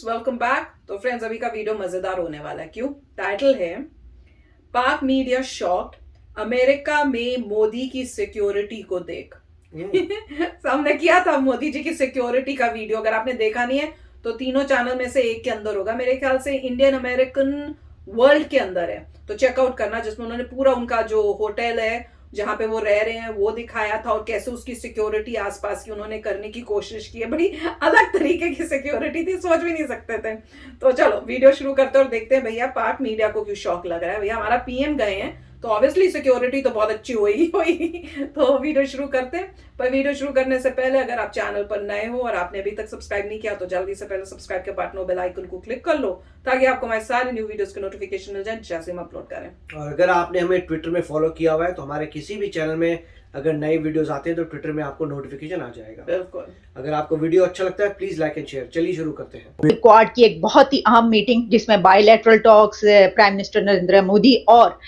Friends, welcome back. तो friends, अभी का वीडियो मजेदार होने वाला है। क्यों? टाइटल है पाक मीडिया शॉक्ड, अमेरिका में मोदी की सिक्योरिटी को देख। हमने किया था मोदी जी की सिक्योरिटी का वीडियो, अगर आपने देखा नहीं है तो तीनों चैनल में से एक के अंदर होगा, मेरे ख्याल से इंडियन अमेरिकन वर्ल्ड के अंदर है, तो चेकआउट करना, जिसमें उन्होंने पूरा उनका जो होटल है जहां पे वो रह रहे हैं वो दिखाया था, और कैसे उसकी सिक्योरिटी आसपास की उन्होंने करने की कोशिश की है। बड़ी अलग तरीके की सिक्योरिटी थी, सोच भी नहीं सकते थे। तो चलो वीडियो शुरू करते हैं और देखते हैं भैया पाक मीडिया को क्यों शौक लग रहा है। भैया हमारा पीएम गए हैं तो ऑब्वियसली सिक्योरिटी तो बहुत अच्छी होगी। तो वीडियो शुरू करते हैं। पर वीडियो शुरू करने से पहले अगर आप चैनल पर नए हो और आपने अभी तक सब्सक्राइब नहीं किया तो जल्दी से पहले सब्सक्राइब के बटन और बेल आइकन को क्लिक कर लो, ताकि आपको हमारे सारे न्यू वीडियोस के नोटिफिकेशन मिल जाए जैसे हम अपलोड करें। और अगर आपने हमें ट्विटर में फॉलो किया हुआ है तो हमारे किसी भी चैनल में अगर नए वीडियोस आते हैं तो ट्विटर में आपको नोटिफिकेशन आ जाएगा। बिल्कुल। अगर आपको वीडियो अच्छा लगता है प्लीज लाइक एंड शेयर। चलिए शुरू करते हैं। क्वाड की एक बहुत ही अहम मीटिंग जिसमें bilateral talks prime minister Narendra Modi और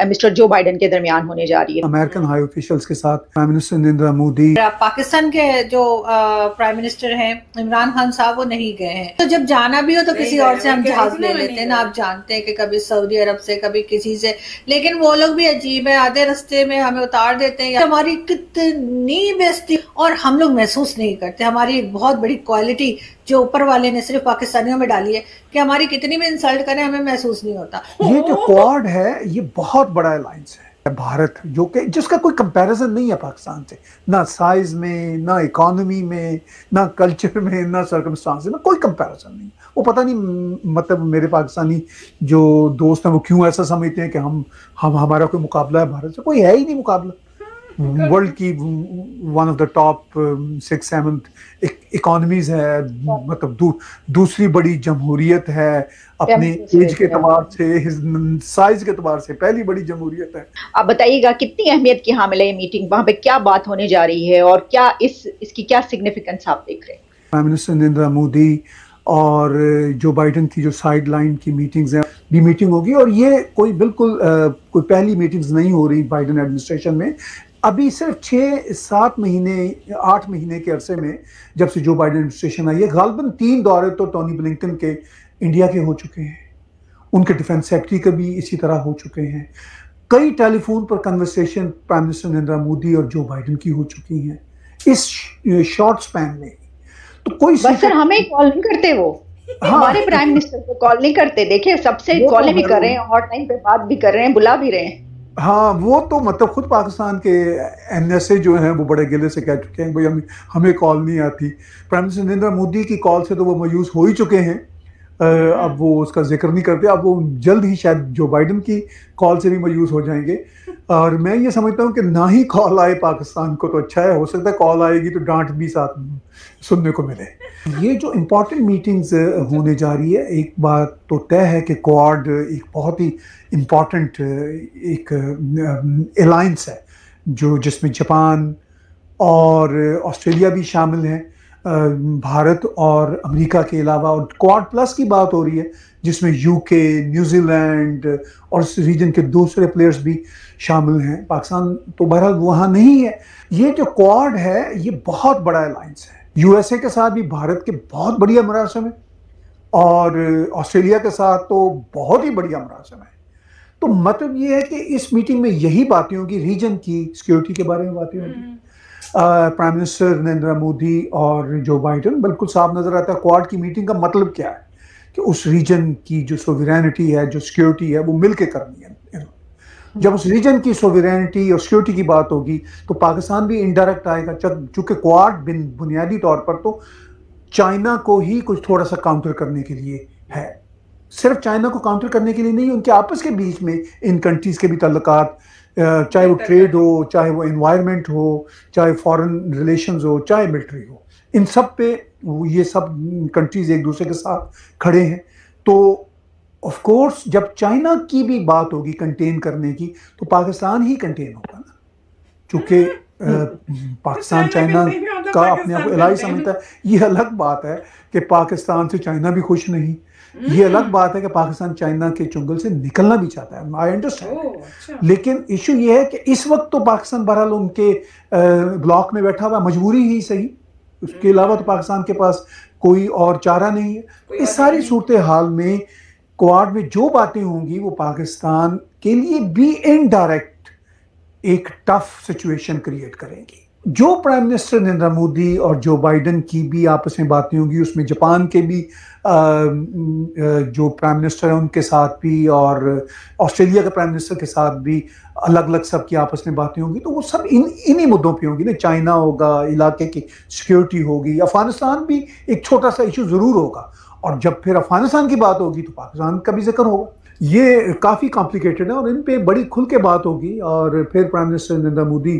मिस्टर जो बाइडेन के दरमियान होने जा रही है। अमेरिकन हाई ऑफिशियल्स के साथ प्राइम मिनिस्टर नरेंद्र मोदी। पाकिस्तान के जो प्राइम मिनिस्टर हैं इमरान खान साहब, वो नहीं गए हैं। तो जब जाना भी हो तो किसी और से हम जहाज ले लेते हैं ना, आप जानते हैं कि कभी सऊदी अरब से कभी किसी से, लेकिन वो लोग भी अजीब है, आधे रास्ते में हमें उतार देते हैं। हमारी कितनी बेइज्जती, और हम लोग महसूस नहीं करते। हमारी बहुत बड़ी क्वालिटी जो ऊपर वाले ने सिर्फ पाकिस्तानियों में डाली है कि हमारी कितनी भी इंसल्ट करें हमें महसूस नहीं होता। ये जो क्वाड है ये बहुत बड़ा अलायंस है। भारत जो कि जिसका कोई कंपैरिजन नहीं है पाकिस्तान से, ना साइज में, ना इकोनॉमी में, ना कल्चर में, ना सर्कमस्टांस में, कोई कंपैरिजन नहीं। वो पता नहीं मतलब मेरे पाकिस्तानी जो दोस्त हैं वो क्यों ऐसा समझते हैं कि हम हमारा कोई मुकाबला है भारत से। कोई है ही नहीं मुकाबला। वर्ल्ड की one of the top 6-7 economies है, मतलब दूसरी बड़ी जमहूरियत है, अपने एज के एतबार से, साइज के एतबार से पहली बड़ी जमहूरियत है। आप बताइएगा कितनी अहमियत की हामिल है ये मीटिंग, वहां पे क्या बात होने जा रही है और क्या इसकी क्या सिग्निफिकेंस आप देख रहे हैं? प्राइम मिनिस्टर नरेंद्र मोदी और जो बाइडेन की जो साइड लाइन की मीटिंग्स हैं भी मीटिंग होगी, और ये कोई बिल्कुल कोई पहली मीटिंग्स नहीं हो रही बाइडेन एडमिनिस्ट्रेशन में। अभी सिर्फ 6-7 महीने 8 महीने के अरसे में जब से जो बाइडेन एडमिनिस्ट्रेशन आई है, गालबन 3 दौरे तो टोनी ब्लिंकन के इंडिया के हो चुके हैं, उनके डिफेंस सेक्रेटरी के भी इसी तरह हो चुके हैं। कई टेलीफोन पर conversation prime minister Narendra Modi और जो बाइडेन की हो चुकी हैं इस शॉर्ट स्पैन में। तो कोई बस सर हमें कॉल नहीं करते वो। हाँ। हमारे प्राइम मिनिस्टर को कॉल नहीं करते, देखिए सबसे कॉल भी कर रहे हैं, हॉटलाइन पे बात भी कर रहे हैं, बुला भी रहे हैं। हाँ, वो तो मतलब खुद पाकिस्तान के एनएसए जो हैं वो बड़े गिले से कह चुके हैं भाई हमें कॉल नहीं आती। प्राइम मिनिस्टर नरेंद्र मोदी की कॉल से तो वो मायूस हो ही चुके हैं। अब वो उसका जिक्र नहीं करते। अब वो जल्द ही शायद जो बाइडेन की कॉल से भी मायूस हो जाएंगे। और मैं ये समझता हूँ कि ना ही कॉल आए पाकिस्तान को तो अच्छा है, हो सकता है कॉल आएगी तो डांट भी साथ सुनने को मिले। ये जो इम्पोर्टेंट मीटिंग्स होने जा रही है, एक बात तो तय है कि क्वाड एक बहुत ही इम्पोर्टेंट एक अलायंस है जो जिसमें जापान और ऑस्ट्रेलिया भी शामिल हैं, भारत और अमेरिका के अलावा। और क्वाड प्लस की बात हो रही है जिसमें यूके, न्यूजीलैंड और इस रीजन के दूसरे प्लेयर्स भी शामिल हैं। पाकिस्तान तो बहरहाल वहाँ नहीं है। ये जो क्वाड है ये बहुत बड़ा अलायंस है। यूएसए के साथ भी भारत के बहुत बढ़िया मरासम है, और ऑस्ट्रेलिया के साथ तो बहुत ही बढ़िया मरासम है। तो मतलब ये है कि इस मीटिंग में यही बातें होंगी, रीजन की सिक्योरिटी के बारे में बातें होंगी। प्राइम मिनिस्टर नरेंद्र मोदी और जो बाइडेन, बिल्कुल साफ नजर आता है क्वाड की मीटिंग का मतलब क्या है कि उस रीजन की जो सोवरेनिटी है, जो सिक्योरिटी है, वो मिलके करनी है। जब उस रीजन की सोवरेनिटी और सिक्योरिटी की बात होगी तो पाकिस्तान भी इनडायरेक्ट आएगा, चूंकि क्वाड बुनियादी तौर पर तो चाइना को ही कुछ थोड़ा सा काउंटर करने के लिए है। सिर्फ चाइना को काउंटर करने के लिए नहीं, उनके आपस के बीच में इन कंट्रीज के भी ताल्लुकात, चाहे वो ट्रेड हो, चाहे वो एनवायरनमेंट हो, चाहे फॉरेन रिलेशंस हो, चाहे मिलिट्री हो, इन सब पे ये सब कंट्रीज एक दूसरे के साथ खड़े हैं। तो ऑफ कोर्स जब चाइना की भी बात होगी कंटेन करने की तो पाकिस्तान ही कंटेन होगा ना, क्योंकि पाकिस्तान चाइना का अपने आप को एलाई समझता है। ये अलग बात है कि पाकिस्तान से चाइना भी खुश नहीं। ये अलग बात है कि पाकिस्तान चाइना के चुंगल से निकलना भी चाहता है, आई अंडरस्टैंड। लेकिन इशू ये है कि इस वक्त तो पाकिस्तान बहरहाल उनके ब्लॉक में बैठा हुआ, मजबूरी ही सही, उसके अलावा तो पाकिस्तान के पास कोई और चारा नहीं है। कोई इस और सारी नहीं। सूरत हाल में क्वाड में जो बातें होंगी वो पाकिस्तान के लिए भी इनडायरेक्ट एक टफ सिचुएशन क्रिएट करेंगी। जो प्राइम मिनिस्टर नरेंद्र मोदी और जो बाइडेन की भी आपस में बातें होंगी, उसमें जापान के भी जो प्राइम मिनिस्टर है उनके साथ भी और ऑस्ट्रेलिया के प्राइम मिनिस्टर के साथ भी अलग अलग सब की आपस में बातें होंगी, तो वो सब इन्हीं मुद्दों पे होंगी ना। चाइना होगा, इलाके की सिक्योरिटी होगी, अफगानिस्तान भी एक छोटा सा इशू जरूर होगा, और जब फिर अफगानिस्तान की बात होगी तो पाकिस्तान का भी जिक्र होगा। ये काफ़ी कॉम्प्लिकेटेड है और इन पे बड़ी खुल के बात होगी। और फिर prime minister Narendra Modi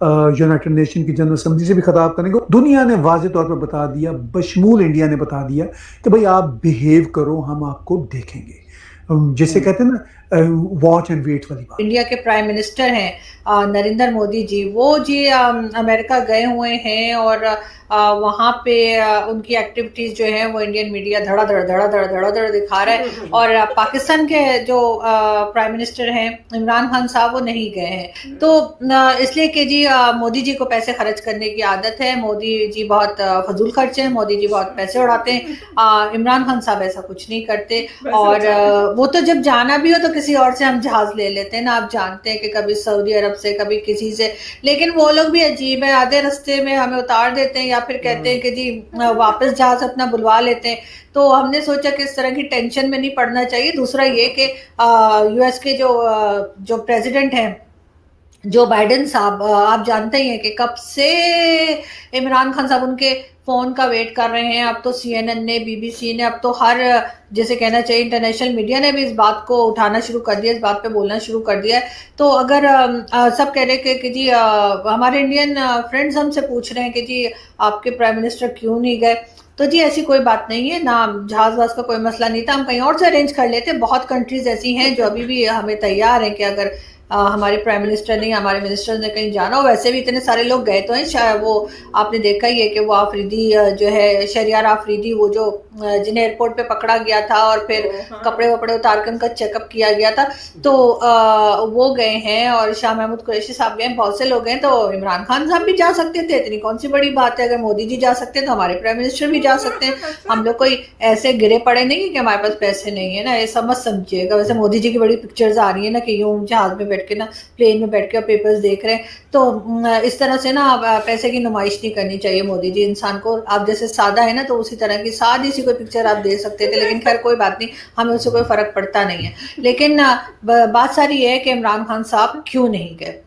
United nation की जनरल असेंबली से भी खिताब करेंगे। दुनिया ने वाज़ेह तौर पर बता दिया, बशमूल इंडिया ने बता दिया कि भाई आप बिहेव करो, हम आपको देखेंगे। जैसे कहते हैं ना वॉच एंड वेट वाली बात। इंडिया के प्राइम मिनिस्टर हैं नरेंद्र मोदी जी, वो जी अमेरिका गए हुए हैं और वहाँ पे उनकी एक्टिविटीज जो है वो इंडियन मीडिया धड़ाधड़ दिखा रहा है। और पाकिस्तान के जो प्राइम मिनिस्टर हैं इमरान खान साहब वो नहीं गए हैं, तो इसलिए कि जी मोदी जी को पैसे खर्च करने की आदत है, मोदी जी बहुत फजूल खर्च हैं, मोदी जी बहुत पैसे उड़ाते हैं। इमरान खान साहब ऐसा कुछ नहीं करते। और वो तो जब जाना भी हो तो किसी और से हम जहाज ले लेते हैं ना, आप जानते हैं कि कभी सऊदी अरब से कभी किसी से, लेकिन वो लोग भी अजीब है, आधे रास्ते में हमें उतार देते हैं या फिर कहते हैं कि जी वापस जहाज अपना बुलवा लेते हैं। तो हमने सोचा कि इस तरह की टेंशन में नहीं पड़ना चाहिए। दूसरा ये कि यूएस के जो प्रेसिडेंट हैं जो बाइडेन साहब, आप जानते ही हैं कि कब से इमरान खान साहब उनके फोन का वेट कर रहे हैं। अब तो CNN ने, BBC ने, अब तो हर जैसे कहना चाहिए इंटरनेशनल मीडिया ने भी इस बात को उठाना शुरू कर दिया, इस बात पे बोलना शुरू कर दिया है। तो अगर सब कह रहे हैं कि जी हमारे इंडियन फ्रेंड्स हमसे पूछ रहे हैं कि जी आपके प्राइम मिनिस्टर क्यों नहीं गए, तो जी ऐसी कोई बात नहीं है ना, जहाज वाज का कोई मसला नहीं था, हम कहीं और से अरेंज कर लेते। बहुत कंट्रीज ऐसी हैं जो अभी भी हमें तैयार हैं कि अगर हमारे प्राइम मिनिस्टर नहीं, हमारे मिनिस्टर ने कहीं जाना हो। वैसे भी इतने सारे लोग गए तो हैं, शायद वो आपने देखा ही है कि वो आफरीदी जो है शहरियार आफरीदी, वो जो जिन्हें एयरपोर्ट पे पकड़ा गया था और फिर कपड़े वपड़े उतार के उनका चेकअप किया गया था, तो वो गए हैं। और शाह महमूद कुरैशी साहब गए, बहुत से लोग हैं। तो इमरान खान साहब भी जा सकते थे, इतनी कौन सी बड़ी बात है। अगर मोदी जी जा सकते हैं तो हमारे प्राइम मिनिस्टर भी जा सकते हैं। हम लोग कोई ऐसे गिरे पड़े नहीं है कि हमारे पास पैसे नहीं है ना, ये समझ समझिएगा। वैसे मोदी जी की बड़ी पिक्चर्स आ रही है ना कि यूं जहाज में बैठ के ना, प्लेन में बैठ के पेपर्स देख रहे हैं। तो इस तरह से ना पैसे की नुमाइश नहीं करनी चाहिए मोदी जी इंसान को। आप जैसे सादा है ना, तो उसी तरह की सादी सी कोई पिक्चर आप दे सकते थे, लेकिन खैर कोई बात नहीं, हमें उससे कोई फर्क पड़ता नहीं है। लेकिन बात सारी ये है कि इमरान खान साहब क्यों नहीं गए।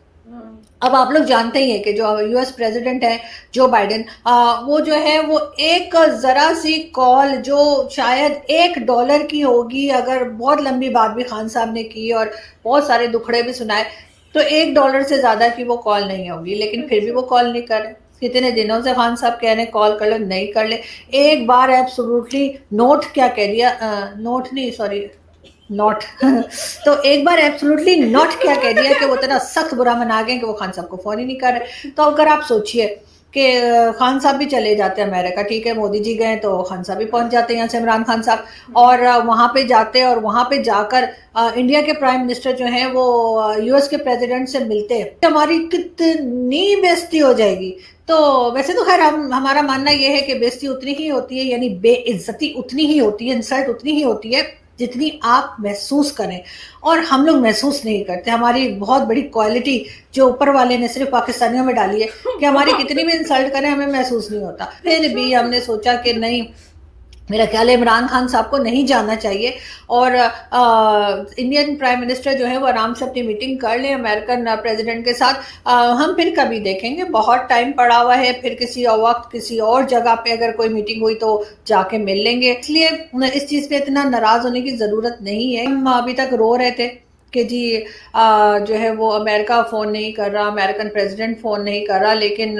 अब आप लोग जानते ही हैं कि जो यूएस प्रेसिडेंट है जो बाइडेन, वो जो है वो एक जरा सी कॉल जो शायद $1 की होगी, अगर बहुत लंबी बात भी खान साहब ने की और बहुत सारे दुखड़े भी सुनाए, तो $1 से ज्यादा की वो कॉल नहीं होगी। लेकिन फिर भी वो कॉल नहीं कर रहे। कितने दिनों से खान साहब कह रहे हैं कॉल कर ले, नहीं कर ले। एक बार एब्सोल्युटली नोट क्या कह दिया, नोट नहीं सॉरी नॉट तो एक बार एब्सोल्युटली नॉट क्या कह दिया कि वो इतना सख्त बुरा मना गए कि वो खान साहब को फोन ही नहीं कर रहे। तो अगर आप सोचिए कि खान साहब भी चले जाते हैं अमेरिका, ठीक है मोदी जी गए तो खान साहब भी पहुंच जाते हैं यहाँ से, इमरान खान साहब, और वहाँ पे जाते और वहाँ पे जाकर इंडिया के प्राइम मिनिस्टर जो हैं वो यूएस के प्रेसिडेंट से मिलते, हमारी कितनी बेइज्जती हो जाएगी। तो वैसे तो खैर हमारा मानना ये है कि बेइज्जती उतनी ही होती है, यानी बेइज्जती उतनी ही होती है, इंसल्ट उतनी ही होती है जितनी आप महसूस करें, और हम लोग महसूस नहीं करते। हमारी बहुत बड़ी क्वालिटी जो ऊपर वाले ने सिर्फ पाकिस्तानियों में डाली है कि हमारी कितनी भी इंसल्ट करें हमें महसूस नहीं होता। फिर भी हमने सोचा कि नहीं, मेरा ख्याल है इमरान खान साहब को नहीं जाना चाहिए, और इंडियन प्राइम मिनिस्टर जो है वो आराम से अपनी मीटिंग कर लें अमेरिकन प्रेसिडेंट के साथ। हम फिर कभी देखेंगे, बहुत टाइम पड़ा हुआ है, फिर किसी और वक्त किसी और जगह पे अगर कोई मीटिंग हुई तो जाके मिल लेंगे। इसलिए इस चीज़ पे इतना नाराज होने की ज़रूरत नहीं है। हम अभी तक रो रहे थे कि जी जो है वो अमेरिका फ़ोन नहीं कर रहा, अमेरिकन प्रेसिडेंट फ़ोन नहीं कर रहा, लेकिन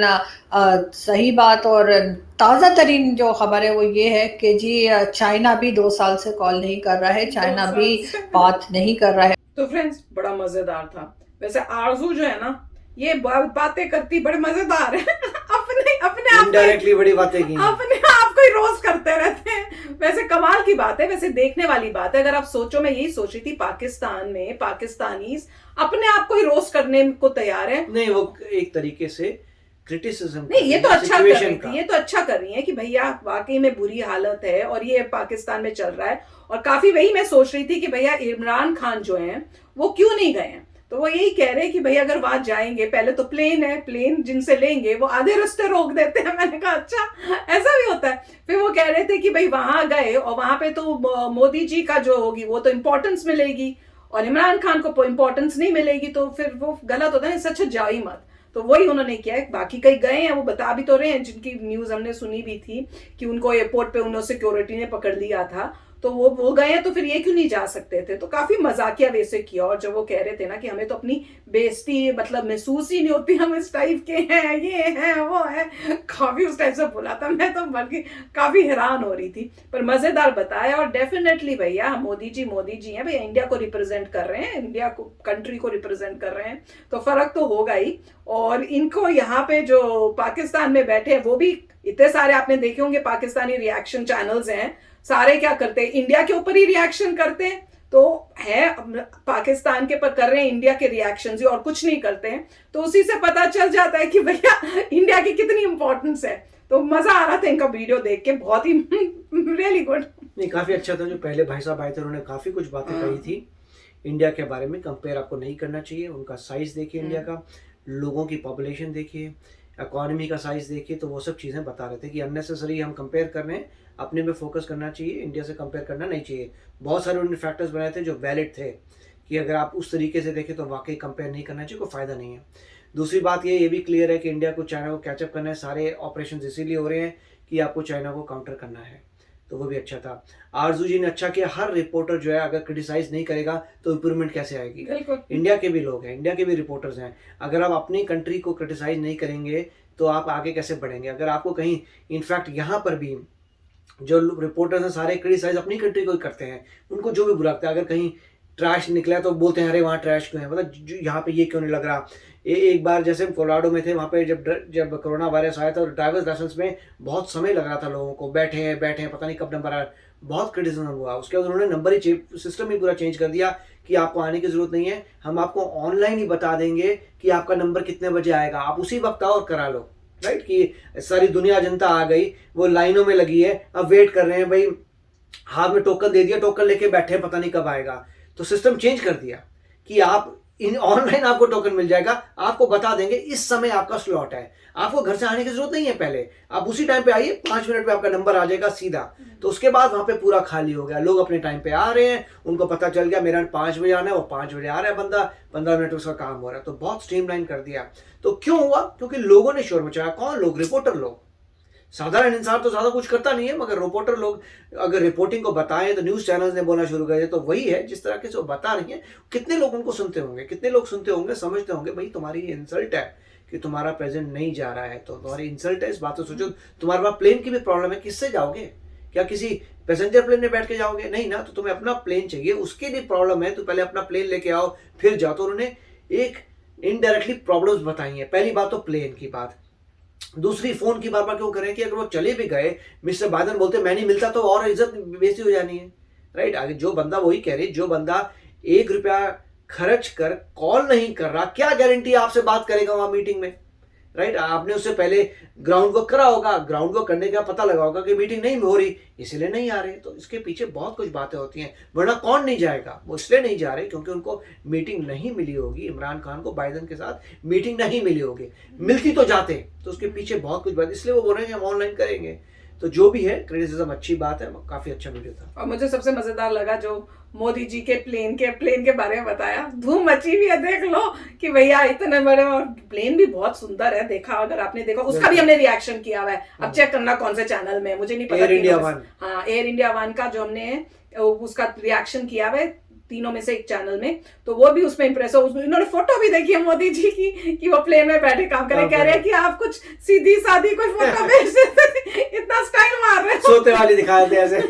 सही बात और ताज़ा तरीन जो खबर है वो ये है कि जी चाइना भी 2 साल से कॉल नहीं कर रहा है, चाइना भी बात नहीं कर रहा है। तो फ्रेंड्स बड़ा मजेदार था। वैसे आरजू जो है ना, ये बातें करती बड़े मजेदार है अपने अपने आप इनडायरेक्टली बड़ी बातें की, अपने आप को ही रोज करते रहते हैं। वैसे कमाल की बात है, वैसे देखने वाली बात है। अगर आप सोचो, मैं यही सोच रही थी, पाकिस्तान में पाकिस्तानीज अपने आप को ही रोस्ट करने को तैयार है। नहीं वो एक तरीके से क्रिटिसिज्म नहीं, ये तो अच्छा कर सिचुएशन रही का। थी, ये तो अच्छा कर रही है कि भैया वाकई में बुरी हालत है और ये पाकिस्तान में चल रहा है। और काफी वही मैं सोच रही थी कि भैया इमरान खान जो हैं वो क्यों नहीं गए हैं, तो वो यही कह रहे हैं कि भैया अगर वहां जाएंगे, पहले तो प्लेन है, प्लेन जिनसे लेंगे वो आधे रास्ते रोक देते हैं। मैंने कहा अच्छा ऐसा भी होता है। फिर वो कह रहे थे कि भाई वहां गए और वहां पे तो मोदी जी का जो होगी वो तो इंपॉर्टेंस मिलेगी और इमरान खान को इंपॉर्टेंस नहीं मिलेगी, तो फिर वो गलत होता है, सच जाओ ही मत। तो वही उन्होंने किया है। बाकी कई गए हैं, वो बता भी तो रहे हैं, जिनकी न्यूज हमने सुनी भी थी कि उनको एयरपोर्ट पे उन्होंने सिक्योरिटी ने पकड़ लिया था, तो वो गए हैं, तो फिर ये क्यों नहीं जा सकते थे। तो काफी मजाकिया वैसे किया। और जब वो कह रहे थे ना कि हमें तो अपनी बेइज्जती मतलब महसूस ही नहीं होती, हम इस टाइप के हैं, ये है वो है, काफी उस टाइप से बोला था। मैं तो बल्कि काफी हैरान हो रही थी, पर मजेदार बताया। और डेफिनेटली भैया मोदी जी हैं भैया, इंडिया को रिप्रेजेंट कर रहे हैं, इंडिया को कंट्री को रिप्रेजेंट कर रहे हैं, तो फर्क तो होगा ही। और इनको यहाँ पे जो पाकिस्तान में बैठे हैं वो भी इतने सारे आपने देखे होंगे पाकिस्तानी रिएक्शन चैनल्स हैं, सारे क्या करते हैं, इंडिया के ऊपर ही रिएक्शन करते हैं। तो है पाकिस्तान के पर कर रहे हैं इंडिया के रिएक्शन ही और कुछ नहीं करते हैं, तो उसी से पता चल जाता है कि भैया इंडिया की कितनी इंपॉर्टेंस है। तो मजा आ रहा था इनका वीडियो देख के, बहुत ही रियली गुड। नहीं, काफी अच्छा था। जो पहले भाई साहब आए थे उन्होंने काफी कुछ बातें कही थी इंडिया के बारे में। कंपेयर आपको नहीं करना चाहिए, उनका साइज देखिए इंडिया का, लोगों की पॉपुलेशन देखिए, इकोनॉमी का साइज देखिए, तो वो सब चीज़ें बता रहे थे कि अननेसेसरी हम कंपेयर कर रहे हैं, अपने में फोकस करना चाहिए, इंडिया से कंपेयर करना नहीं चाहिए। बहुत सारे उन्होंने फैक्टर्स बनाए थे जो वैलिड थे कि अगर आप उस तरीके से देखें तो वाकई कंपेयर नहीं करना चाहिए, कोई फ़ायदा नहीं है। दूसरी बात ये भी क्लियर है कि इंडिया को चाइना को कैचअप करना है, सारे ऑपरेशन इसीलिए हो रहे हैं कि आपको चाइना को काउंटर करना है, तो वो भी अच्छा था। आरजू जी ने अच्छा किया। हर रिपोर्टर जो है अगर क्रिटिसाइज नहीं करेगा तो इम्प्रूवमेंट कैसे आएगी। इंडिया के भी लोग हैं, इंडिया के भी रिपोर्टर्स हैं, अगर आप अपनी कंट्री को क्रिटिसाइज नहीं करेंगे तो आप आगे कैसे बढ़ेंगे। अगर आपको कहीं इनफैक्ट यहाँ पर भी जो रिपोर्टर्स हैं सारे क्रिटिसाइज अपनी कंट्री को ही करते हैं, उनको जो भी बुरा लगता है। अगर कहीं ट्रैश निकला तो बोलते हैं अरे वहाँ ट्रैश क्यों है, मतलब यहाँ पे ये क्यों नहीं लग रहा। एक बार जैसे हम कोलोराडो में थे, वहाँ पे जब कोरोना वायरस आया था तो ड्राइवर्स लाइसेंस में बहुत समय लग रहा था लोगों को, बैठे हैं पता नहीं कब नंबर आया, बहुत क्रिटिसिज्म हुआ। उसके बाद उन्होंने नंबर ही सिस्टम ही पूरा चेंज कर दिया कि आपको आने की ज़रूरत नहीं है, हम आपको ऑनलाइन ही बता देंगे कि आपका नंबर कितने बजे आएगा, आप उसी वक्त आओ और करा लो। राइट, कि सारी दुनिया जनता आ गई, वो लाइनों में लगी है, अब वेट कर रहे हैं, भाई हाथ में टोकन दे दिया, टोकन लेके बैठे हैं, पता नहीं कब आएगा। तो सिस्टम चेंज कर दिया कि आप इन ऑनलाइन आपको टोकन मिल जाएगा, आपको बता देंगे इस समय आपका स्लॉट है, आपको घर से आने की जरूरत नहीं है, पहले आप उसी टाइम पे आइए, 5 मिनट में आपका नंबर आ जाएगा सीधा। तो उसके बाद वहां पे पूरा खाली हो गया, लोग अपने टाइम पे आ रहे हैं, उनको पता चल गया मेरा 5 बजे आना है, वो 5 बजे आ रहा है बंदा, 15 मिनट उसका काम हो रहा है। तो बहुत स्ट्रीमलाइन कर दिया। तो क्यों हुआ? क्योंकि लोगों ने शोर मचाया। कौन लोग? रिपोर्टर लोग। साधारण इंसान तो ज्यादा कुछ करता नहीं है, मगर रिपोर्टर लोग अगर रिपोर्टिंग को बताएं तो न्यूज चैनल्स ने बोलना शुरू कर दिया। तो वही है, जिस तरह से वो बता रही है, कितने लोग उनको सुनते होंगे, कितने लोग सुनते होंगे, समझते होंगे भाई तुम्हारी ये इंसल्ट है कि तुम्हारा प्रेजेंट नहीं जा रहा है, तो तुम्हारी इंसल्ट है। इस बात को सोचो, तुम्हारे पास प्लेन की भी प्रॉब्लम है, किससे जाओगे? क्या किसी पैसेंजर प्लेन में बैठ के जाओगे? नहीं ना, तो तुम्हें अपना प्लेन चाहिए, उसकी भी प्रॉब्लम है, तो पहले अपना प्लेन लेके आओ फिर जाओ। तो उन्होंने एक इनडायरेक्टली प्रॉब्लम्स बताई है। पहली बात तो प्लेन की बात। दूसरी, फोन की बार बार क्यों करें कि अगर वो चले भी गए, मिस्टर बाइडेन बोलते मैं नहीं मिलता तो और इज्जत बेइज्जती हो जानी है। राइट, आगे जो बंदा, वही कह रही, जो बंदा 1 रुपया खर्च कर कॉल नहीं कर रहा, क्या गारंटी आपसे बात करेगा वहां मीटिंग में? राइट, आपने उससे पहले ग्राउंड वर्क करा होगा, ग्राउंड वर्क करने का पता लगा होगा कि मीटिंग नहीं हो रही, इसीलिए नहीं आ रहे। तो इसके पीछे बहुत कुछ बातें होती हैं, वरना कौन नहीं जाएगा? वो इसलिए नहीं जा रहे क्योंकि उनको मीटिंग नहीं मिली होगी, इमरान खान को बाइडेन के साथ मीटिंग नहीं मिली होगी, मिलती तो जाते। तो उसके पीछे बहुत कुछ बात, इसलिए वो बोल रहे हैं हम ऑनलाइन करेंगे। तो जो भी है, क्रिटिसिज्म अच्छी बात है, काफी अच्छा वीडियो था। और मुझे सबसे मजेदार लगा जो मोदी जी के प्लेन के बारे में बताया, धूम मची भी है, देख लो कि भैया इतने बड़े, और प्लेन भी बहुत सुंदर है, देखा अगर आपने देखा, उसका भी हमने रिएक्शन किया हुआ है। अब चेक करना कौन से चैनल में, मुझे नहीं पता। Air India one. हाँ, एयर इंडिया वन का जो हमने उसका रिएक्शन किया हुआ है, तीनों में से एक चैनल में, तो वो भी उसमें इंप्रेस हो। इन्होंने फोटो भी देखी है मोदी जी की कि वो प्लेन में बैठे काम कर रहे, कह रहे हैं कि आप कुछ सीधी सादी कोई फोटो भेज देते, इतना स्टाइल मार रहे हैं, सोते वाली दिखा देते ऐसे।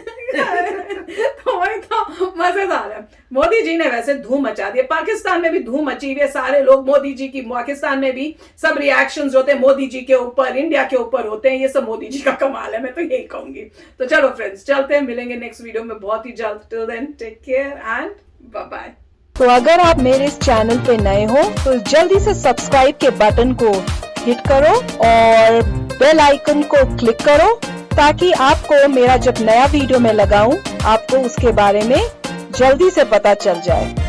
तो वही तो मजेदार है। मोदी जी ने वैसे धूम मचा दी, पाकिस्तान में भी धूम मची हुई है, सारे लोग मोदी जी की, पाकिस्तान में भी सब रिएक्शंस होते हैं मोदी जी के ऊपर, इंडिया के ऊपर होते हैं, ये सब मोदी जी का कमाल है, मैं तो यही कहूंगी। तो चलो फ्रेंड्स, चलते हैं, मिलेंगे नेक्स्ट वीडियो में बहुत ही जल्द। Till then take care and bye bye. तो अगर आप मेरे इस चैनल पे नए हो तो जल्दी से सब्सक्राइब के बटन को हिट करो और बेल आइकन को क्लिक करो ताकि आपको मेरा जब नया वीडियो मैं लगाऊं आपको उसके बारे में जल्दी से पता चल जाए।